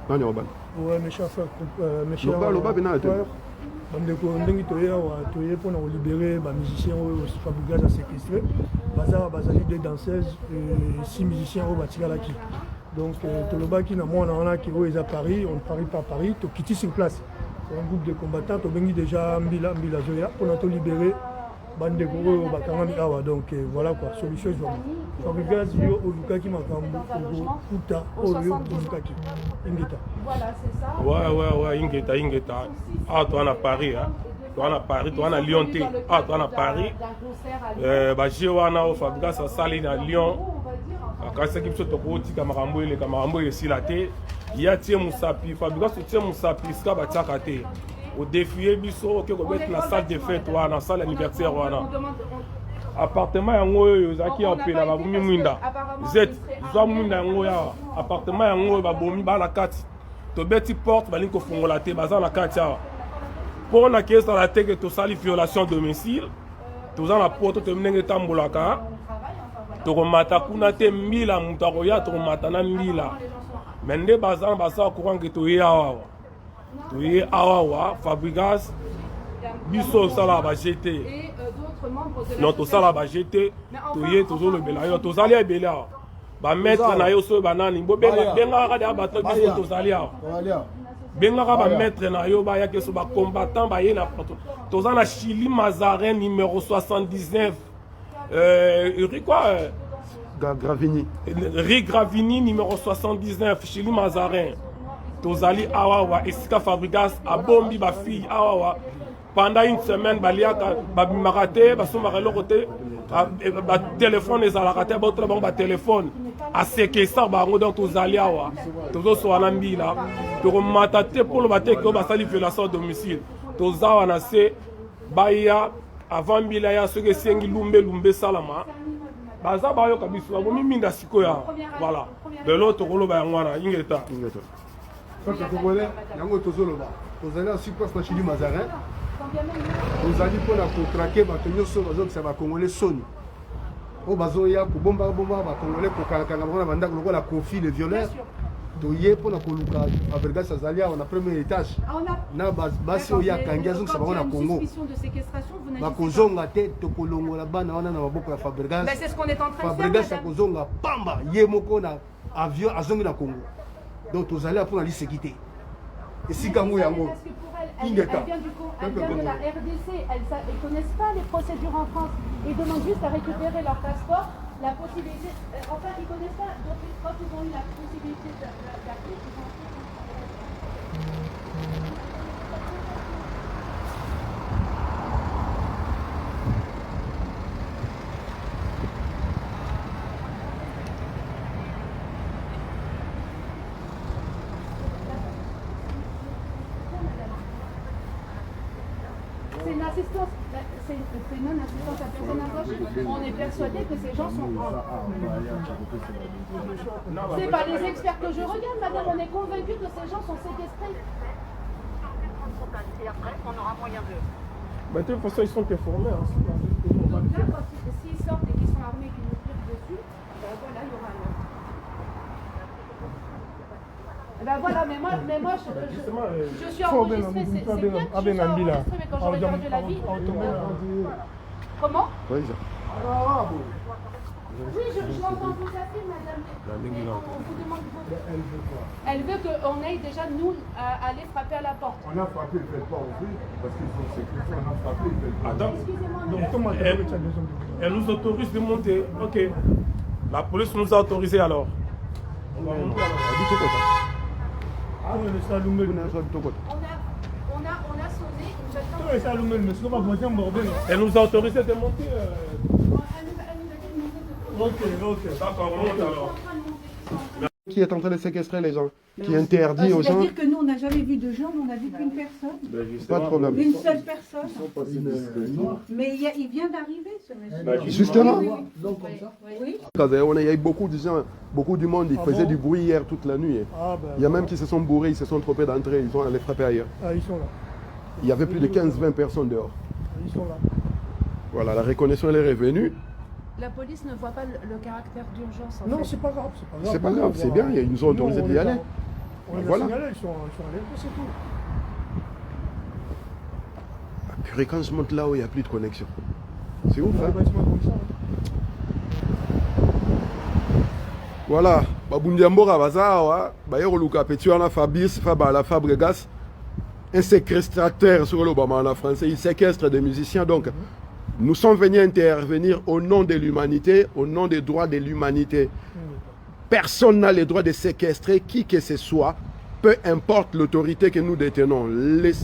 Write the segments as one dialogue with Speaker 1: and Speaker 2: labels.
Speaker 1: Nani Oban?
Speaker 2: Ouais, mes chers frères, mes chers
Speaker 1: frères,
Speaker 2: bandeko ndenge toya toye pour nous libérer les musiciens aussi Fabrigas a séquestré. Bazali deux danseuses et 6 musiciens au Batigalaki. Donc tolobaki na moi on a qui est à Paris, on ne parie pas à Paris, to quitter sur place. C'est un groupe de combattants, to bengi déjà Mbila Zoya pour nous libérer. Bandeko bakangami awa donc voilà quoi, solution je Fabrigas yo olukaki makambo kuta oyo olukaki ingeta.
Speaker 3: Voilà, c'est ça.
Speaker 4: Ouais, ingeta. Ah, toi, on a Paris, hein. Toi, on a Paris, toi, on a Lyon. Ah, toi, on a Paris. Bah, j'ai au Fabrigas, ça saline à Lyon. Quand c'est quelque chose de petit, Kamarambo, ici, la tête. Il y a Tiens Moussapi, Fabrigas, Tiens Moussapi, c'est qu'à Batiakate. Au défi, Bisso, qui est la salle de fête, dans la salle anniversaire. Appartement yango yo zaki opela ba bumi mwinda z zo mwinda yango ya appartement yango ba bomi ba na kati to beti porte ba linko fongola te baza na kati ya pour na kesa la teke to sali violation domicile to za na poto to mnenge tambolaka to komata kuna te mbila mutako ya to komata na mbila mende baza courant que to ya awa Fabrigas biso sala ba jeté non tout ça là bas j'étais toujours le belayo tous allés à Béla bah mettre na yo so banani bo benga ka bato biso tous allés benga ka ba mettre na yo ba ya ke so ba combattant ba yena tous na Chili Mazarin numéro 79
Speaker 1: Gravini
Speaker 4: Rue Gravini numéro 79 Chili Mazarin tous allés awa esika Fabrigas a bombi ba fille awa pendant une semaine, téléphone les alakate ba téléphone à ce que ça ba ngo tous aliawa tous so anambi là to matate pour le baté que ba sali violation domicile tous awana se baya avant bilaya ce que sengi lumbe salama baza ba yo kabiso ba minda sikoya voilà de l'autre rolo ba ngwana ingeta
Speaker 1: ça c'est congolais yango tozoloba tozali en surplace na Chili Mazarin. Vous allez pour la contraquer, c'est ma Congolais sonne. Au bazoya, pour bomba, Congolais, pour la conflit, les violeurs. Doye pour la Coluca, Fabrigas Azalia, on a premier étage. Na basi oya kangiazo ça va na Congo. Ma kozonga tête to kolongo la bana wana na maboko ya Fabrigas.
Speaker 3: C'est ce qu'on est en train de faire.
Speaker 1: Fabrigas kozonga pamba, yemoko na avion azongi na Congo. Donc vous allez pour la sécurité. Et si Kango yango
Speaker 3: elle vient de la RDC, elles ne connaissent pas les procédures en France. Ils demandent juste à récupérer leur passeport, la possibilité. Enfin, ils ne connaissent pas. Donc, quand ils ont eu la possibilité d'appeler, ils ont c'est une assistance, c'est une non-assistance à personne âgée. On est persuadé que ces gens sont en... C'est pas les experts que je regarde, madame, on est convaincu que ces gens sont séquestrés. Et après, on aura moyen de...
Speaker 4: Bah, de toute façon, ils sont informés.
Speaker 3: Donc là, s'ils sortent et qu'ils sont armés et qu'ils nous tirent dessus, ben voilà, il y aura un... Ben voilà, mais moi je suis enregistrée, c'est bien que je suis enregistrée, mais quand j'aurais perdu la vie... Comment? Oui, je l'entends tout à fait, madame. On vous demande votre... Elle veut qu'on aille déjà, nous, aller frapper à la porte.
Speaker 1: On a frappé, ils ne veulent pas ouvrir, parce qu'ils sont sécurisés, on a frappé, ils ne veulent pas.
Speaker 4: Attends, elle nous autorise de monter. Ok. La police nous a autorisé alors. On va monter alors.
Speaker 3: On a sonné,
Speaker 4: elle nous a autorisé de monter. Ok, d'accord, on monte alors.
Speaker 1: Qui est en train de séquestrer les gens, qui interdit aux gens.
Speaker 5: C'est-à-dire que nous, on n'a jamais vu de gens, on n'a vu qu'une personne.
Speaker 1: Pas de problème.
Speaker 5: Une seule personne. Mais il vient d'arriver, ce monsieur.
Speaker 1: Justement.
Speaker 5: Oui.
Speaker 1: Il y a eu beaucoup de gens, beaucoup du monde, ils faisaient du bruit hier toute la nuit. Il y a même qui se sont bourrés, ils se sont trompés d'entrée, ils sont allés frapper ailleurs.
Speaker 2: Ah, ils sont là.
Speaker 1: Il y avait plus de 15-20 personnes dehors.
Speaker 2: Ils sont là.
Speaker 1: Voilà, la reconnaissance elle est revenue.
Speaker 3: La police ne voit pas le caractère d'urgence.
Speaker 2: Non, c'est pas grave.
Speaker 1: C'est pas grave, c'est bien, ils nous ont autorisé d'y aller.
Speaker 2: On les a signalés, ils sont allés, c'est tout.
Speaker 1: Purée, quand je monte là-haut, il n'y a plus de connexion. C'est ouf, hein? Voilà. Babundiambora Bazawa, Bayero Luka Petuana Fabrice, Fabala Fabregas, un séquestrateur sur le Bamana français, il séquestre des musiciens. Donc, nous sommes venus intervenir au nom de l'humanité, au nom des droits de l'humanité. Personne n'a le droit de séquestrer qui que ce soit, peu importe l'autorité que nous détenons.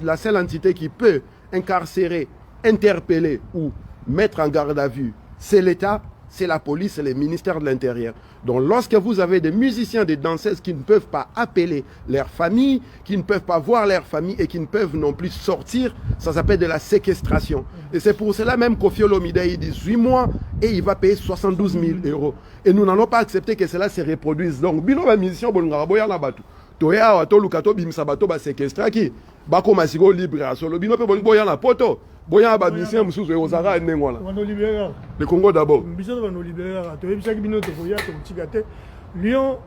Speaker 1: La seule entité qui peut incarcérer, interpeller ou mettre en garde à vue, c'est l'État, c'est la police, c'est le ministère de l'Intérieur. Donc lorsque vous avez des musiciens, des danseuses qui ne peuvent pas appeler leur famille, qui ne peuvent pas voir leur famille et qui ne peuvent non plus sortir, ça s'appelle de la séquestration. Et c'est pour cela même qu'Kofi Olomide, il dit 8 mois et il va payer 72 000 €. Et nous n'allons pas accepter que cela se reproduise. Donc, bino ba musicien bolunga boya na batu. Toya wa to lukato bimsa bato ba séquestra ki bako masiko libre solo bino pe boya na poto. Boya ba musicien musuzu e ozara nengwana. Le Congo d'abord.
Speaker 2: Biso ba no libérer to ebisa ki bino to boya to tigate. Lyon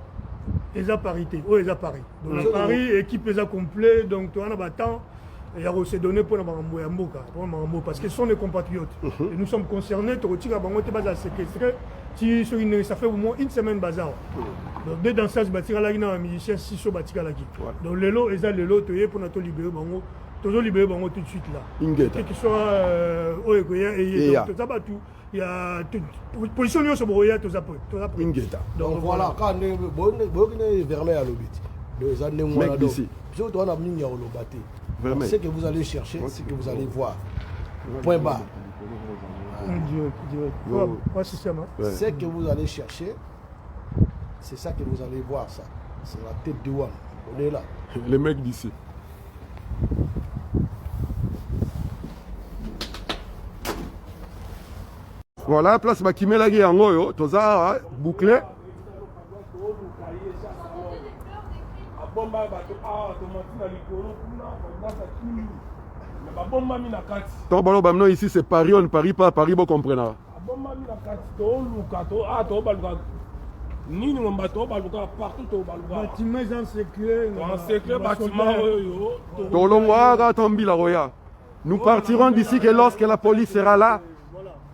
Speaker 2: eza parité, o eza Paris. Donc Paris équipe eza complet donc to ana battant il y a aussi donné pour Mboka, parce que ce sont des compatriotes. Et nous sommes concernés, ça fait au moins une semaine bazar. Donc deux danseurs bâtira là, il y a un musicien, 6 sur bâtira là. Donc le lot, ils ont le lot pour nous libérer, toujours libérer tout de suite là. Quel que soit il y a position sur Boya, tout ça.
Speaker 6: Donc voilà, quand on est vers là à l'obit, deux années moins là. Surtout on a mis au bâti. Ce que vous allez chercher, ce que vous allez voir. Point bas. Ce que vous allez chercher, c'est ça que vous allez voir, ça. C'est la tête de One. On est là.
Speaker 1: Les mecs d'ici. Voilà, place Bakimela Giangoyo, Toza, bouclé. Ici c'est Paris, on ne parie pas, Paris, vous comprenez. Nous partirons d'ici que lorsque la police sera là,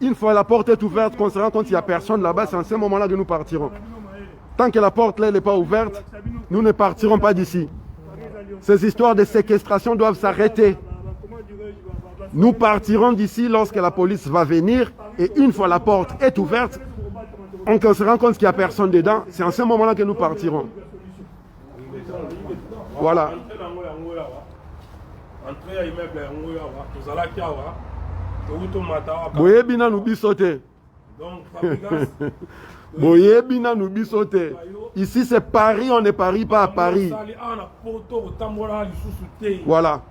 Speaker 1: une fois la porte est ouverte, qu'on se rend compte qu'il n'y a personne là-bas, c'est en ce moment-là que nous partirons. Tant que la porte là n'est pas ouverte, nous ne partirons pas d'ici. Ces histoires de séquestration doivent s'arrêter. Nous partirons d'ici lorsque la police va venir et une fois la porte est ouverte, on se rend compte qu'il n'y a personne dedans. C'est en ce moment-là que nous partirons. Voilà. Boyebina nous bisote. Boyebina nous bisote. Ici c'est Paris, on ne parie pas à Paris. Voilà.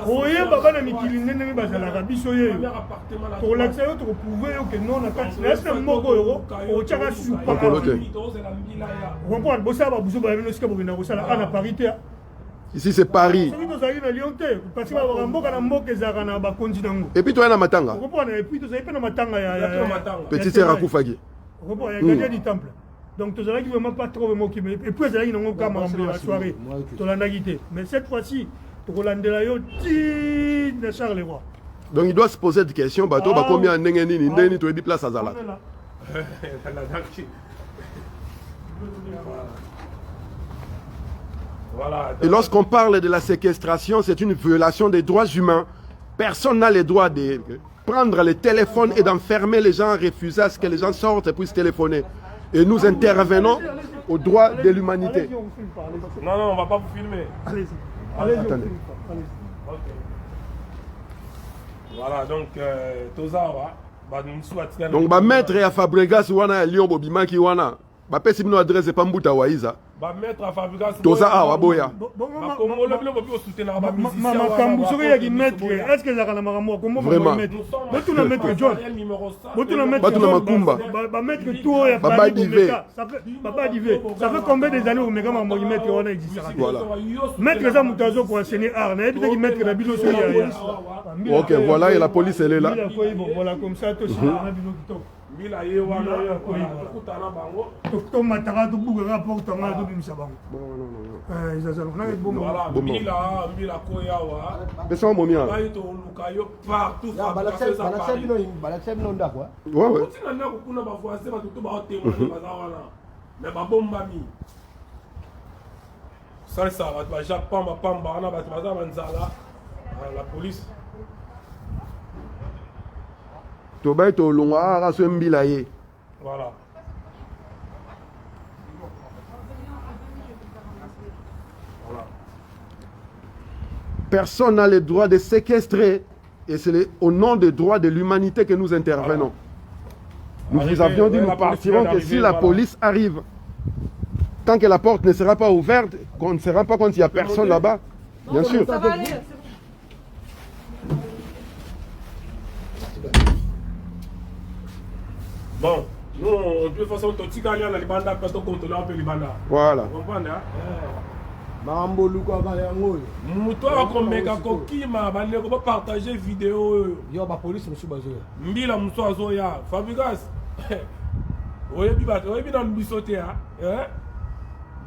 Speaker 2: oye baba na mikili ndenge bazalaka biso ye pour l'accès autre prouver que non na kati est moko yoro o tchaka super on peut bosser ba buso ba bino sika bokina kosala ana parité.
Speaker 1: Ici c'est Paris.
Speaker 2: Parce que
Speaker 1: et puis toi na matanga. Petit sœur Akufagi.
Speaker 2: Il y a gardien du temple. Donc tu ne vraiment pas trop moqué. Et puis il y a une soirée. Mais cette fois-ci, tu as Charles Leroy.
Speaker 1: Donc il doit se poser des questions. Bateau, combien de tu es place à Zala. Et lorsqu'on parle de la séquestration, c'est une violation des droits humains. Personne n'a le droit de prendre le téléphone et d'enfermer les gens, refuser à ce que les gens sortent et puissent téléphoner. Et nous intervenons au droit de l'humanité.
Speaker 4: Non, non, on ne va pas vous filmer.
Speaker 2: Allez-y.
Speaker 1: Attendez.
Speaker 4: Okay. Voilà, donc, Tozawa.
Speaker 1: Donc, maître à Fabregas, wana Lyon Bobima qui wana. Ba pesi bino adresse pas Mbuta Waiza.
Speaker 4: va mettre à fabrication.
Speaker 7: Toza awa boya.
Speaker 2: Makambo soki yaki maître, est-ce que ezalaka na makambo kombo maître? Botuna maître John. Botuna maître
Speaker 7: Batuna Makumba.
Speaker 2: Ba maître tout ya
Speaker 7: Baba Divé.
Speaker 2: Ça fait Baba Divé. Ça fait combien des années au mega makambo maître on existe?
Speaker 7: Voilà.
Speaker 2: Maître ça mutazo pour enseigner art, na ebita ki maître na bino soki ya.
Speaker 7: OK, voilà et la police elle est là.
Speaker 2: Voilà comme ça to na bino kitoko.
Speaker 4: Mila ye wana kutana bango
Speaker 2: to mataka to buga rapport to ngala to bimisa bango izazalo na bomba
Speaker 4: voilà mila koya wa
Speaker 7: besa momia
Speaker 4: ba ito luka yo partout
Speaker 6: balakisa bino ndako
Speaker 7: ouais
Speaker 4: tina ndako kuna ba voisin ba to ba témoigner baza wana mais ba bomba mi ça ba Jacques Pamba wana ba baza banzala la police.
Speaker 7: Toba to longa ra so mbila ye.
Speaker 4: Voilà.
Speaker 7: Personne n'a le droit de séquestrer et c'est au nom des droits de l'humanité que nous intervenons. Nous vous avions dit, nous partirons que si la police arrive, tant que la porte ne sera pas ouverte, qu'on ne sera pas compte qu'il n'y a personne là-bas, bien sûr.
Speaker 5: Ça va aller.
Speaker 4: Bon, nous, de toute façon, tout ce qui est dans les bandes, après tout contrôler un peu les bandes.
Speaker 7: Voilà.
Speaker 4: Vous comprenez, hein?
Speaker 6: Mambo Luka Bayango.
Speaker 4: Moutoua comme mega kokima, bande ko partager vidéo.
Speaker 6: Yo ba police monsieur Bazoya.
Speaker 4: Mbila moutoua zoya. Fabrigas. Oyebi dans bisoté hein.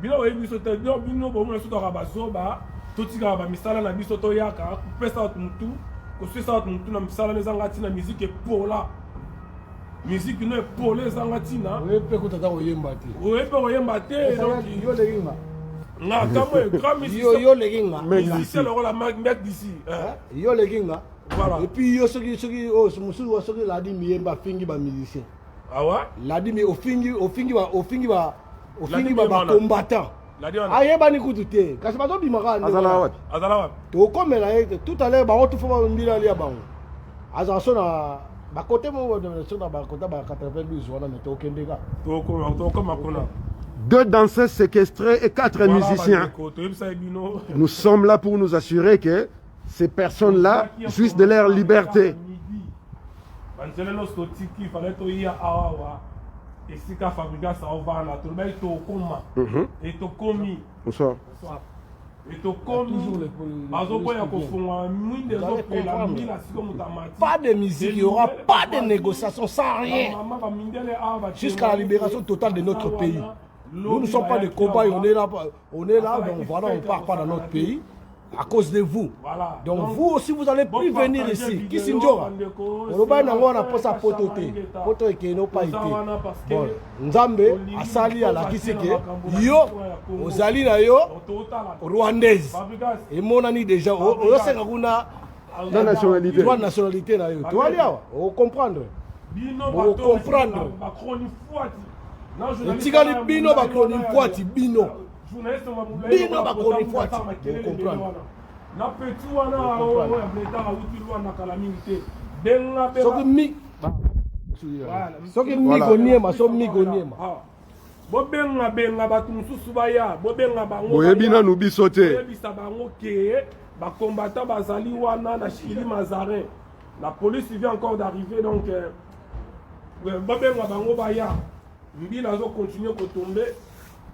Speaker 4: Bila oyebi bisoté, bino bo mo suka bazoba, tout ce qui va misala na bisoto yaka, pesa mutu, ko sisa mutu na misala les angati na musique pour là. Musique ne pour les angatina.
Speaker 6: Oui, peut que tata oyemba te.
Speaker 4: Oui, peut oyemba te.
Speaker 6: Yo le ginga.
Speaker 4: Na kamo grand musicien.
Speaker 6: Yo le ginga.
Speaker 4: Musicien le rôle mec d'ici.
Speaker 6: Yo le ginga.
Speaker 4: Voilà.
Speaker 6: Et puis yo soki oh musu soki la di miemba fingi ba musicien.
Speaker 4: Ah ouais?
Speaker 6: La di mi ofingi ba combattant.
Speaker 4: La di on.
Speaker 6: Ayeba ni kutu te. Kasi ba to bimaka ande.
Speaker 4: Azala wat.
Speaker 6: To komela tout à l'heure ba otu fo ba mbila lia bango. Azala so na ba côté mo de so na ba côté ba 92 wana meto kendeka.
Speaker 4: To ko makona.
Speaker 7: 2 danseurs séquestrés et 4 musiciens. Nous sommes là pour nous assurer que ces personnes-là jouissent de leur liberté. Bonsoir.
Speaker 6: Pas de musique, il n'y aura pas de négociation sans rien. Jusqu'à la libération totale de notre pays. Nous ne sommes pas des cobayes, on est là, donc voilà, on ne part pas dans notre pays à cause de vous. Donc vous aussi, vous allez plus venir ici. Qui s'injora? On n'a pas sa pototé. Poto qui n'a pas été. Bon, Nzambe, Asali, à la Kiseke, yo, Ozali na yo, Rwandaise. Et mon ami déjà, on sait qu'on a
Speaker 7: la nationalité.
Speaker 6: La nationalité na yo. Tu vas dire, on comprendre. On comprendre. Ntigali bino bakroni mkwati bino bakroni mkwati comprendre
Speaker 4: na petit wana o bleta uti wana kala mingi benga
Speaker 6: soki miko niema so miko niema
Speaker 4: bo benga batu mususu baya bo benga bango
Speaker 7: boyebi nanu biso te
Speaker 4: boyebisa bango ke ba combattant bazali wana na Chili Mazarin. La police vient encore d'arriver donc bo benga bango baya. Mbila zo continue ko tomber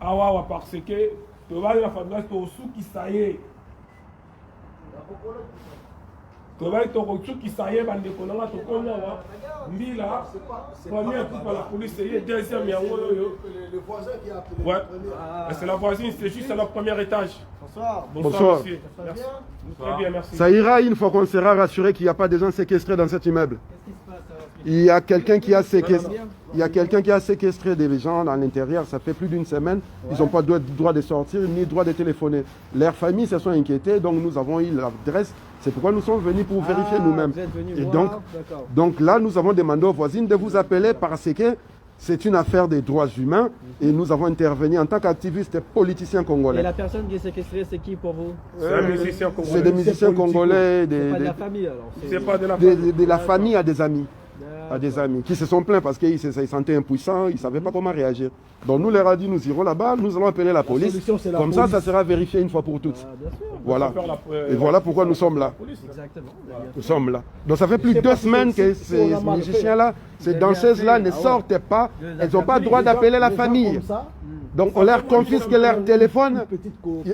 Speaker 4: awa parce que to va la famille to suki saye to va to suki saye bande ko na to konya wa mbila première coup par la police et deuxième yango
Speaker 6: le voisin qui a appelé.
Speaker 4: Ouais, c'est la voisine, c'est juste à leur premier étage.
Speaker 7: Bonsoir.
Speaker 4: Monsieur. Merci. Très bien, merci.
Speaker 7: Ça ira une fois qu'on sera rassuré qu'il n'y a pas de gens séquestrés dans cet immeuble. Il y a quelqu'un qui a séquestré des gens dans l'intérieur, ça fait plus d'une semaine. Ils n'ont pas le droit de sortir ni droit de téléphoner. Leurs familles se sont inquiétées, donc nous avons eu l'adresse. C'est pourquoi nous sommes venus pour vérifier nous-mêmes. Et donc là, nous avons demandé aux voisines de vous appeler parce que c'est une affaire des droits humains et nous avons intervenu en tant qu'activistes et politiciens congolais.
Speaker 8: Et la personne qui est séquestrée, c'est qui pour vous?
Speaker 4: C'est un musicien congolais.
Speaker 7: C'est des musiciens congolais.
Speaker 8: C'est pas de la famille alors?
Speaker 4: C'est pas de la famille.
Speaker 7: De la famille à des amis. à des amis qui se sont plaints parce qu'ils se sentaient impuissants, ils ne savaient pas comment réagir. Donc nous leur a dit, nous irons là-bas, nous allons appeler la police. Comme ça, ça sera vérifié une fois pour toutes. Voilà. Et voilà pourquoi nous sommes là.
Speaker 8: Exactement.
Speaker 7: Nous sommes là. Donc ça fait plus de 2 semaines que ces musiciens-là, ces danseuses-là ne sortent pas. Elles n'ont pas le droit d'appeler la famille. Donc on leur confisque leur téléphone.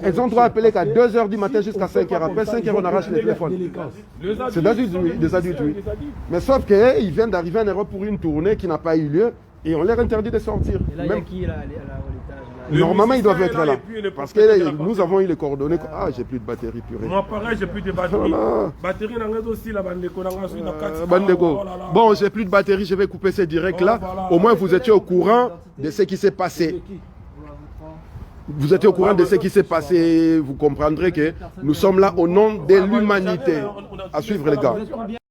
Speaker 7: Elles ont droit d'appeler qu'à 2 h du matin jusqu'à 5 h. Après 5 h, on arrache les téléphones. C'est des adultes, oui. Mais sauf qu'ils viennent d'arriver en Europe pour une tournée qui n'a pas eu lieu et on leur interdit de sortir.
Speaker 8: Et là, il y a qui là,
Speaker 7: normalement, ils doivent être là. Parce que nous avons eu les coordonnées. Ah, j'ai plus de batterie purée.
Speaker 4: Moi, pareil, j'ai plus de batterie. Batterie, aussi, la
Speaker 7: Bandeko. Bon, j'ai plus de batterie, je vais couper ces directs-là. Au moins, vous étiez au courant de ce qui s'est passé. Vous étiez au courant de ce qui s'est passé. Vous comprendrez que nous sommes là au nom de l'humanité. À suivre, les gars.